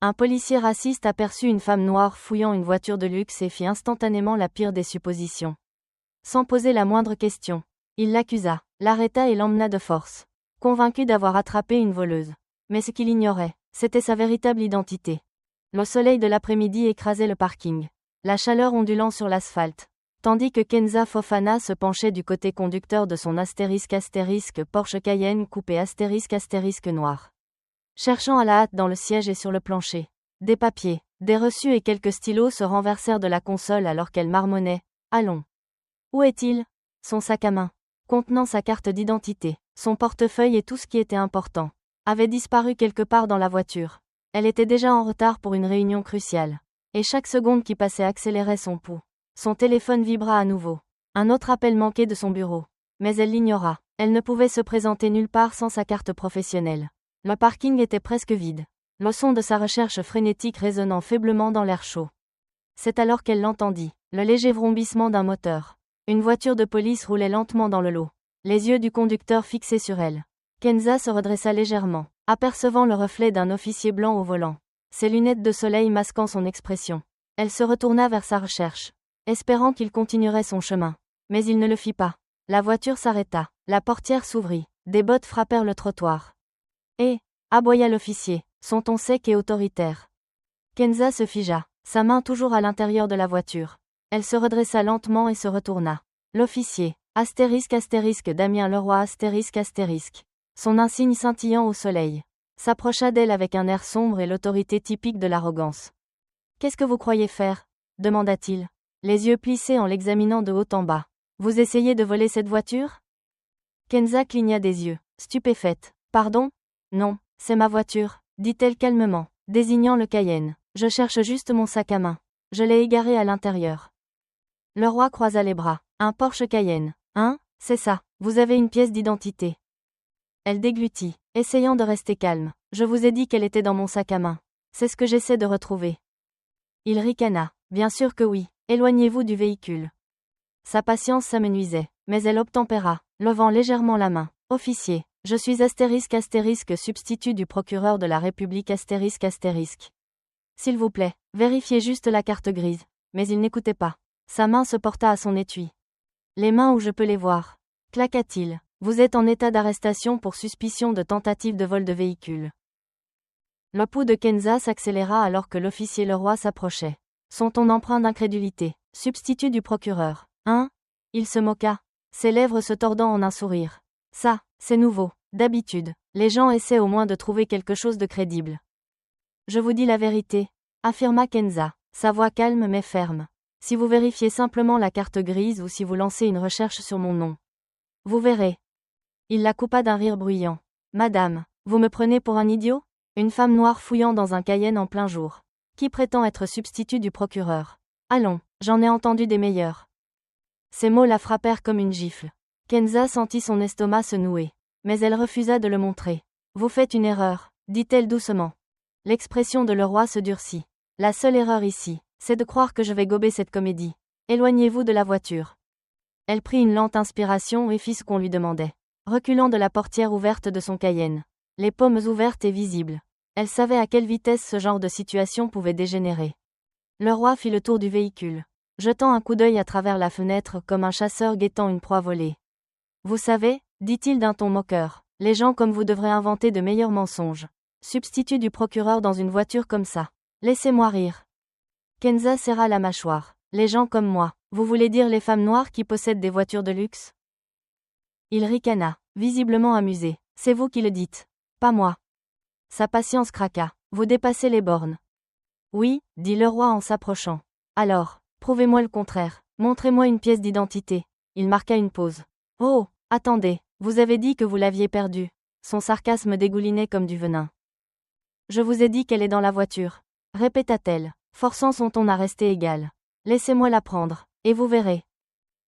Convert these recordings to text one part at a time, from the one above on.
Un policier raciste aperçut une femme noire fouillant une voiture de luxe et fit instantanément la pire des suppositions. Sans poser la moindre question, il l'accusa, l'arrêta et l'emmena de force, convaincu d'avoir attrapé une voleuse. Mais ce qu'il ignorait, c'était sa véritable identité. Le soleil de l'après-midi écrasait le parking, la chaleur ondulant sur l'asphalte, tandis que Kenza Fofana se penchait du côté conducteur de son * Porsche Cayenne coupé * noir. Cherchant à la hâte dans le siège et sur le plancher. Des papiers, des reçus et quelques stylos se renversèrent de la console alors qu'elle marmonnait. Allons. Où est-il? Son sac à main, contenant sa carte d'identité, son portefeuille et tout ce qui était important, avait disparu quelque part dans la voiture. Elle était déjà en retard pour une réunion cruciale. Et chaque seconde qui passait accélérait son pouls. Son téléphone vibra à nouveau. Un autre appel manquait de son bureau. Mais elle l'ignora. Elle ne pouvait se présenter nulle part sans sa carte professionnelle. Le parking était presque vide. Le son de sa recherche frénétique résonnant faiblement dans l'air chaud. C'est alors qu'elle l'entendit, le léger vrombissement d'un moteur. Une voiture de police roulait lentement dans le lot. Les yeux du conducteur fixés sur elle. Kenza se redressa légèrement, apercevant le reflet d'un officier blanc au volant. Ses lunettes de soleil masquant son expression. Elle se retourna vers sa recherche, espérant qu'il continuerait son chemin. Mais il ne le fit pas. La voiture s'arrêta, la portière s'ouvrit, des bottes frappèrent le trottoir. Et, aboya l'officier, son ton sec et autoritaire. Kenza se figea, sa main toujours à l'intérieur de la voiture. Elle se redressa lentement et se retourna. L'officier, * Damien Leroy *, son insigne scintillant au soleil, s'approcha d'elle avec un air sombre et l'autorité typique de l'arrogance. « Qu'est-ce que vous croyez faire ?» demanda-t-il, les yeux plissés en l'examinant de haut en bas. « Vous essayez de voler cette voiture ?» Kenza cligna des yeux, stupéfaite. « Pardon ? Non, c'est ma voiture, » dit-elle calmement, désignant le Cayenne. « Je cherche juste mon sac à main. Je l'ai égaré à l'intérieur. » Leroy croisa les bras. « Un Porsche Cayenne. Hein ? C'est ça, vous avez une pièce d'identité. » Elle déglutit, essayant de rester calme. « Je vous ai dit qu'elle était dans mon sac à main. C'est ce que j'essaie de retrouver. » Il ricana. « Bien sûr que oui. Éloignez-vous du véhicule. » Sa patience s'amenuisait, mais elle obtempéra, levant légèrement la main. « Officier, je suis * substitut du procureur de la République *. S'il vous plaît, vérifiez juste la carte grise. » Mais il n'écoutait pas. Sa main se porta à son étui. « Les mains où je peux les voir. » claqua-t-il. « Vous êtes en état d'arrestation pour suspicion de tentative de vol de véhicule. » Le pouls de Kenza s'accéléra alors que l'officier Leroy s'approchait. Son ton empreint d'incrédulité. « Substitut du procureur. Hein ?» Il se moqua, ses lèvres se tordant en un sourire. « Ça, c'est nouveau. D'habitude, les gens essaient au moins de trouver quelque chose de crédible. »« Je vous dis la vérité, » affirma Kenza, sa voix calme mais ferme. « Si vous vérifiez simplement la carte grise ou si vous lancez une recherche sur mon nom. Vous verrez. » Il la coupa d'un rire bruyant. « Madame, vous me prenez pour un idiot ? Une femme noire fouillant dans un Cayenne en plein jour. Qui prétend être substitut du procureur ? Allons, j'en ai entendu des meilleurs. » Ces mots la frappèrent comme une gifle. Kenza sentit son estomac se nouer. Mais elle refusa de le montrer. « Vous faites une erreur, » dit-elle doucement. L'expression de Leroy se durcit. « La seule erreur ici, c'est de croire que je vais gober cette comédie. Éloignez-vous de la voiture. » Elle prit une lente inspiration et fit ce qu'on lui demandait, reculant de la portière ouverte de son Cayenne, les paumes ouvertes et visibles. Elle savait à quelle vitesse ce genre de situation pouvait dégénérer. Leroy fit le tour du véhicule, jetant un coup d'œil à travers la fenêtre comme un chasseur guettant une proie volée. « Vous savez, » dit-il d'un ton moqueur, « les gens comme vous devraient inventer de meilleurs mensonges. Substitut du procureur dans une voiture comme ça. Laissez-moi rire. » Kenza serra la mâchoire. « Les gens comme moi, vous voulez dire les femmes noires qui possèdent des voitures de luxe ?» Il ricana, visiblement amusé. « C'est vous qui le dites. Pas moi. » Sa patience craqua. « Vous dépassez les bornes. » « Oui, » dit Leroy en s'approchant. « Alors, prouvez-moi le contraire. Montrez-moi une pièce d'identité. » Il marqua une pause. « Oh, attendez, vous avez dit que vous l'aviez perdue. » Son sarcasme dégoulinait comme du venin. « Je vous ai dit qu'elle est dans la voiture. » répéta-t-elle, forçant son ton à rester égal. « Laissez-moi la prendre, et vous verrez. »«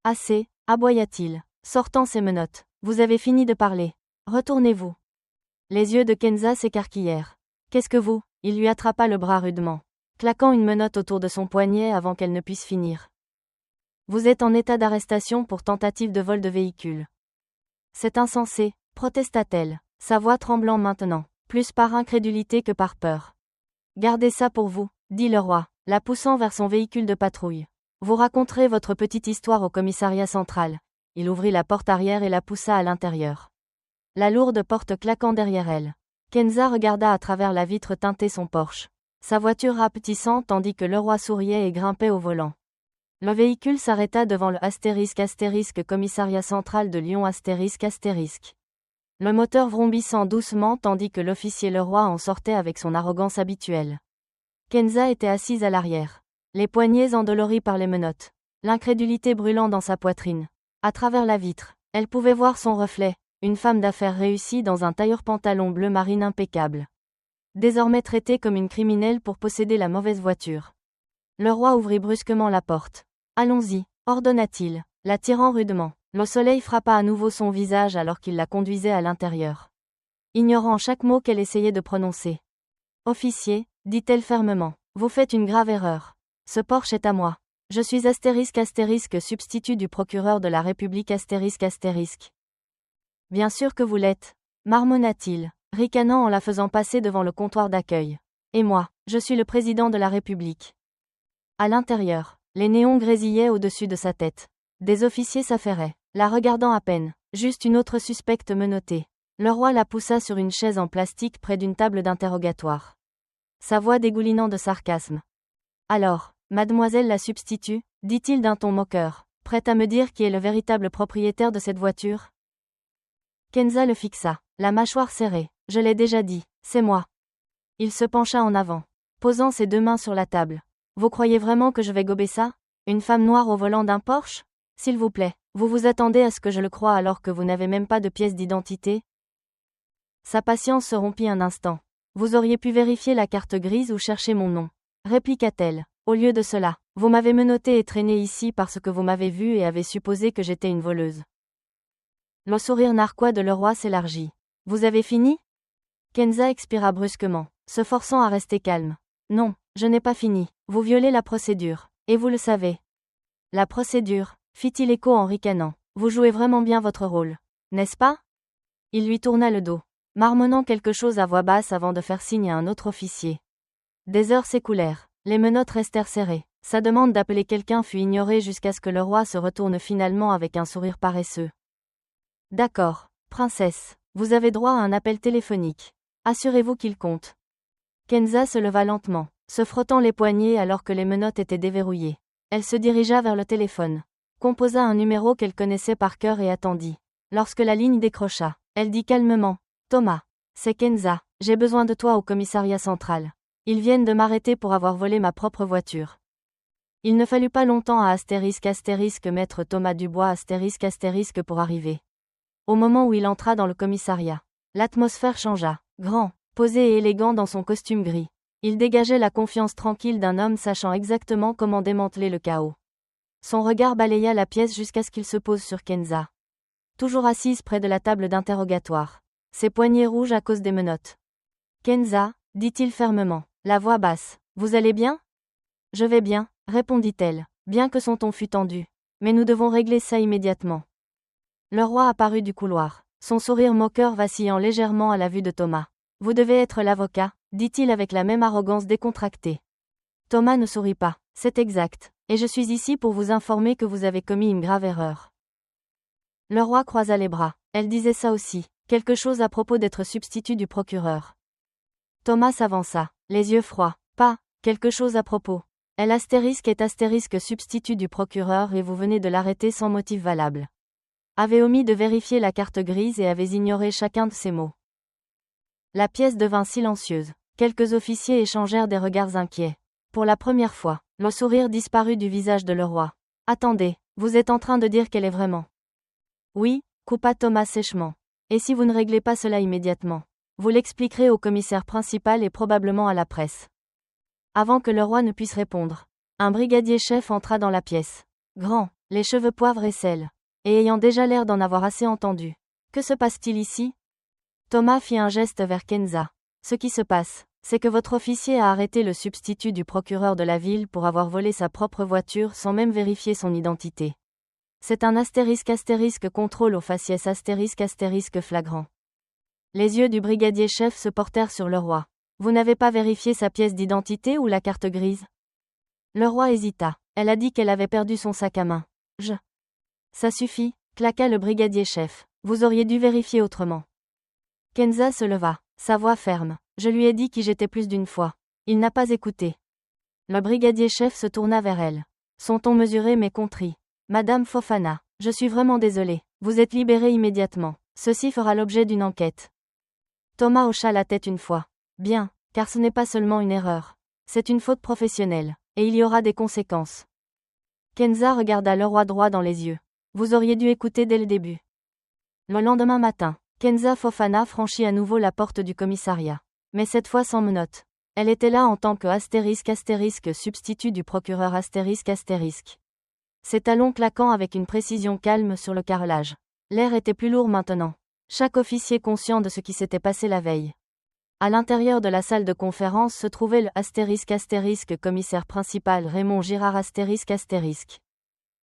Assez, » aboya-t-il, sortant ses menottes. « Vous avez fini de parler. Retournez-vous. » Les yeux de Kenza s'écarquillèrent. « Qu'est-ce que vous ?» Il lui attrapa le bras rudement, claquant une menotte autour de son poignet avant qu'elle ne puisse finir. « Vous êtes en état d'arrestation pour tentative de vol de véhicule. »« C'est insensé, » protesta-t-elle, sa voix tremblant maintenant, plus par incrédulité que par peur. Gardez ça pour vous, dit le roi, la poussant vers son véhicule de patrouille. Vous raconterez votre petite histoire au commissariat central. Il ouvrit la porte arrière et la poussa à l'intérieur. La lourde porte claquant derrière elle. Kenza regarda à travers la vitre teintée son Porsche. Sa voiture rapetissant tandis que le roi souriait et grimpait au volant. Le véhicule s'arrêta devant le * commissariat central de Lyon *. Le moteur vrombissant doucement tandis que l'officier Leroy en sortait avec son arrogance habituelle. Kenza était assise à l'arrière, les poignets endoloris par les menottes, l'incrédulité brûlant dans sa poitrine. À travers la vitre, elle pouvait voir son reflet, une femme d'affaires réussie dans un tailleur-pantalon bleu marine impeccable. Désormais traitée comme une criminelle pour posséder la mauvaise voiture. Le roi ouvrit brusquement la porte. « Allons-y », ordonna-t-il, la tirant rudement. Le soleil frappa à nouveau son visage alors qu'il la conduisait à l'intérieur. Ignorant chaque mot qu'elle essayait de prononcer. « Officier, dit-elle fermement, vous faites une grave erreur. Ce Porsche est à moi. Je suis * substitut du procureur de la République *. Bien sûr que vous l'êtes, marmonna-t-il, ricanant en la faisant passer devant le comptoir d'accueil. Et moi, je suis le président de la République. À l'intérieur, les néons grésillaient au-dessus de sa tête. Des officiers s'affairaient, la regardant à peine. Juste une autre suspecte menottait. Le roi la poussa sur une chaise en plastique près d'une table d'interrogatoire. Sa voix dégoulinant de sarcasme. Alors, mademoiselle la substitut, dit-il d'un ton moqueur, prête à me dire qui est le véritable propriétaire de cette voiture? Kenza le fixa, la mâchoire serrée. Je l'ai déjà dit, c'est moi. Il se pencha en avant, posant ses deux mains sur la table. Vous croyez vraiment que je vais gober ça? Une femme noire au volant d'un Porsche? S'il vous plaît, vous vous attendez à ce que je le croie alors que vous n'avez même pas de pièce d'identité? Sa patience se rompit un instant. Vous auriez pu vérifier la carte grise ou chercher mon nom, répliqua-t-elle. Au lieu de cela, vous m'avez menotté et traîné ici parce que vous m'avez vu et avez supposé que j'étais une voleuse. Le sourire narquois de le roi s'élargit. Vous avez fini? Kenza expira brusquement, se forçant à rester calme. Non, je n'ai pas fini. Vous violez la procédure, et vous le savez. La procédure, fit-il écho en ricanant. Vous jouez vraiment bien votre rôle, n'est-ce pas? Il lui tourna le dos, marmonnant quelque chose à voix basse avant de faire signe à un autre officier. Des heures s'écoulèrent, les menottes restèrent serrées. Sa demande d'appeler quelqu'un fut ignorée jusqu'à ce que le roi se retourne finalement avec un sourire paresseux. D'accord, princesse, vous avez droit à un appel téléphonique. Assurez-vous qu'il compte. Kenza se leva lentement, se frottant les poignets alors que les menottes étaient déverrouillées. Elle se dirigea vers le téléphone, composa un numéro qu'elle connaissait par cœur et attendit. Lorsque la ligne décrocha, elle dit calmement, « Thomas, c'est Kenza, j'ai besoin de toi au commissariat central. Ils viennent de m'arrêter pour avoir volé ma propre voiture. » Il ne fallut pas longtemps à * maître Thomas Dubois * pour arriver. Au moment où il entra dans le commissariat, l'atmosphère changea. Grand, posé et élégant dans son costume gris, il dégageait la confiance tranquille d'un homme sachant exactement comment démanteler le chaos. Son regard balaya la pièce jusqu'à ce qu'il se pose sur Kenza. Toujours assise près de la table d'interrogatoire, ses poignets rouges à cause des menottes. Kenza, dit-il fermement, la voix basse, vous allez bien? Je vais bien, répondit-elle, bien que son ton fût tendu. Mais nous devons régler ça immédiatement. Le roi apparut du couloir, son sourire moqueur vacillant légèrement à la vue de Thomas. Vous devez être l'avocat, dit-il avec la même arrogance décontractée. Thomas ne sourit pas, c'est exact, et je suis ici pour vous informer que vous avez commis une grave erreur. Le roi croisa les bras, elle disait ça aussi, quelque chose à propos d'être substitut du procureur. Thomas s'avança, les yeux froids, pas, quelque chose à propos. Elle est * substitut du procureur et vous venez de l'arrêter sans motif valable. Avait omis de vérifier la carte grise et avez ignoré chacun de ses mots. La pièce devint silencieuse. Quelques officiers échangèrent des regards inquiets. Pour la première fois, le sourire disparut du visage de le roi. Attendez, vous êtes en train de dire qu'elle est vraiment? Oui, coupa Thomas sèchement. Et si vous ne réglez pas cela immédiatement? Vous l'expliquerez au commissaire principal et probablement à la presse. Avant que le roi ne puisse répondre, un brigadier-chef entra dans la pièce. Grand, les cheveux poivre et sel. Et ayant déjà l'air d'en avoir assez entendu. Que se passe-t-il ici? Thomas fit un geste vers Kenza. Ce qui se passe, c'est que votre officier a arrêté le substitut du procureur de la ville pour avoir volé sa propre voiture sans même vérifier son identité. C'est un * contrôle au faciès * flagrant. Les yeux du brigadier-chef se portèrent sur le roi. Vous n'avez pas vérifié sa pièce d'identité ou la carte grise? Le roi hésita. Elle a dit qu'elle avait perdu son sac à main. Ça suffit, claqua le brigadier-chef. Vous auriez dû vérifier autrement. Kenza se leva, sa voix ferme. Je lui ai dit qui j'étais plus d'une fois. Il n'a pas écouté. Le brigadier-chef se tourna vers elle. Son ton mesuré mais contrit. Madame Fofana, je suis vraiment désolé. Vous êtes libérée immédiatement. Ceci fera l'objet d'une enquête. Thomas hocha la tête une fois. Bien, car ce n'est pas seulement une erreur. C'est une faute professionnelle, et il y aura des conséquences. Kenza regarda le roi droit dans les yeux. Vous auriez dû écouter dès le début. Le lendemain matin, Kenza Fofana franchit à nouveau la porte du commissariat. Mais cette fois sans menottes. Elle était là en tant que * substitut du procureur ***. Ses talons claquant avec une précision calme sur le carrelage. L'air était plus lourd maintenant. Chaque officier conscient de ce qui s'était passé la veille. À l'intérieur de la salle de conférence se trouvait le * commissaire principal Raymond Girard ***.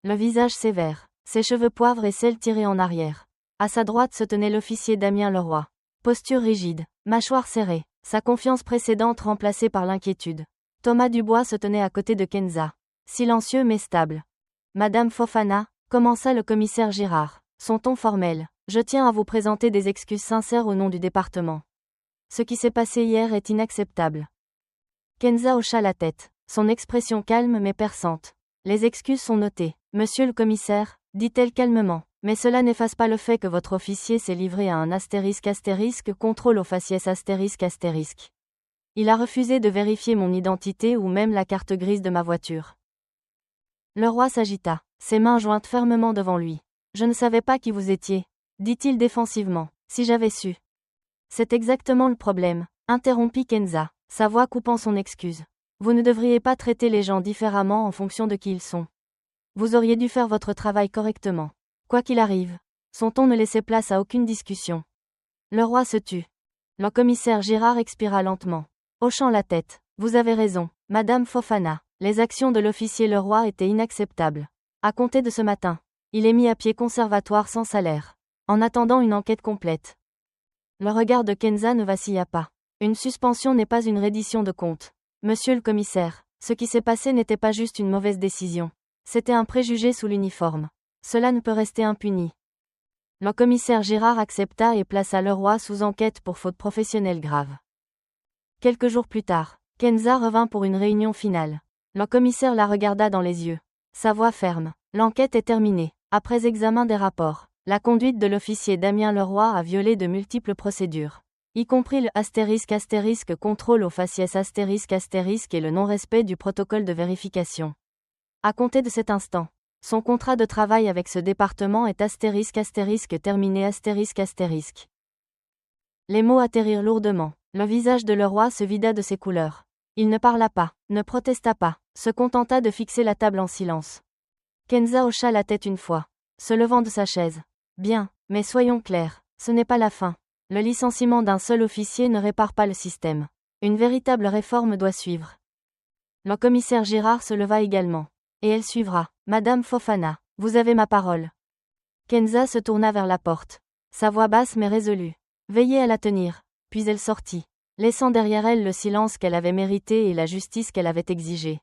Le visage sévère, ses cheveux poivre et cils tirés en arrière. À sa droite se tenait l'officier Damien Leroy. Posture rigide, mâchoire serrée, sa confiance précédente remplacée par l'inquiétude. Thomas Dubois se tenait à côté de Kenza. Silencieux mais stable. Madame Fofana, commença le commissaire Girard. Son ton formel. Je tiens à vous présenter des excuses sincères au nom du département. Ce qui s'est passé hier est inacceptable. Kenza hocha la tête, son expression calme mais perçante. Les excuses sont notées, monsieur le commissaire, dit-elle calmement, mais cela n'efface pas le fait que votre officier s'est livré à un * contrôle au faciès ***. Il a refusé de vérifier mon identité ou même la carte grise de ma voiture. Le roi s'agita, ses mains jointes fermement devant lui. Je ne savais pas qui vous étiez, dit-il défensivement, si j'avais su. C'est exactement le problème, interrompit Kenza, sa voix coupant son excuse. Vous ne devriez pas traiter les gens différemment en fonction de qui ils sont. Vous auriez dû faire votre travail correctement. Quoi qu'il arrive. Son ton ne laissait place à aucune discussion. Le roi se tut. Le commissaire Girard expira lentement, hochant la tête. Vous avez raison, Madame Fofana. Les actions de l'officier Leroy étaient inacceptables. À compter de ce matin, il est mis à pied conservatoire sans salaire. En attendant une enquête complète. Le regard de Kenza ne vacilla pas. Une suspension n'est pas une reddition de compte. Monsieur le commissaire, ce qui s'est passé n'était pas juste une mauvaise décision. C'était un préjugé sous l'uniforme. Cela ne peut rester impuni. Le commissaire Girard accepta et plaça Leroy sous enquête pour faute professionnelle grave. Quelques jours plus tard, Kenza revint pour une réunion finale. Le commissaire la regarda dans les yeux. Sa voix ferme. L'enquête est terminée. Après examen des rapports, la conduite de l'officier Damien Leroy a violé de multiples procédures, y compris le * contrôle au faciès * et le non-respect du protocole de vérification. À compter de cet instant, son contrat de travail avec ce département est * terminé ***. Les mots atterrirent lourdement. Le visage de Leroy se vida de ses couleurs. Il ne parla pas, ne protesta pas, se contenta de fixer la table en silence. Kenza hocha la tête une fois, se levant de sa chaise. Bien, mais soyons clairs, ce n'est pas la fin. Le licenciement d'un seul officier ne répare pas le système. Une véritable réforme doit suivre. Le commissaire Girard se leva également. Et elle suivra. Madame Fofana, vous avez ma parole. Kenza se tourna vers la porte. Sa voix basse mais résolue. Veillez à la tenir. Puis elle sortit, laissant derrière elle le silence qu'elle avait mérité et la justice qu'elle avait exigée.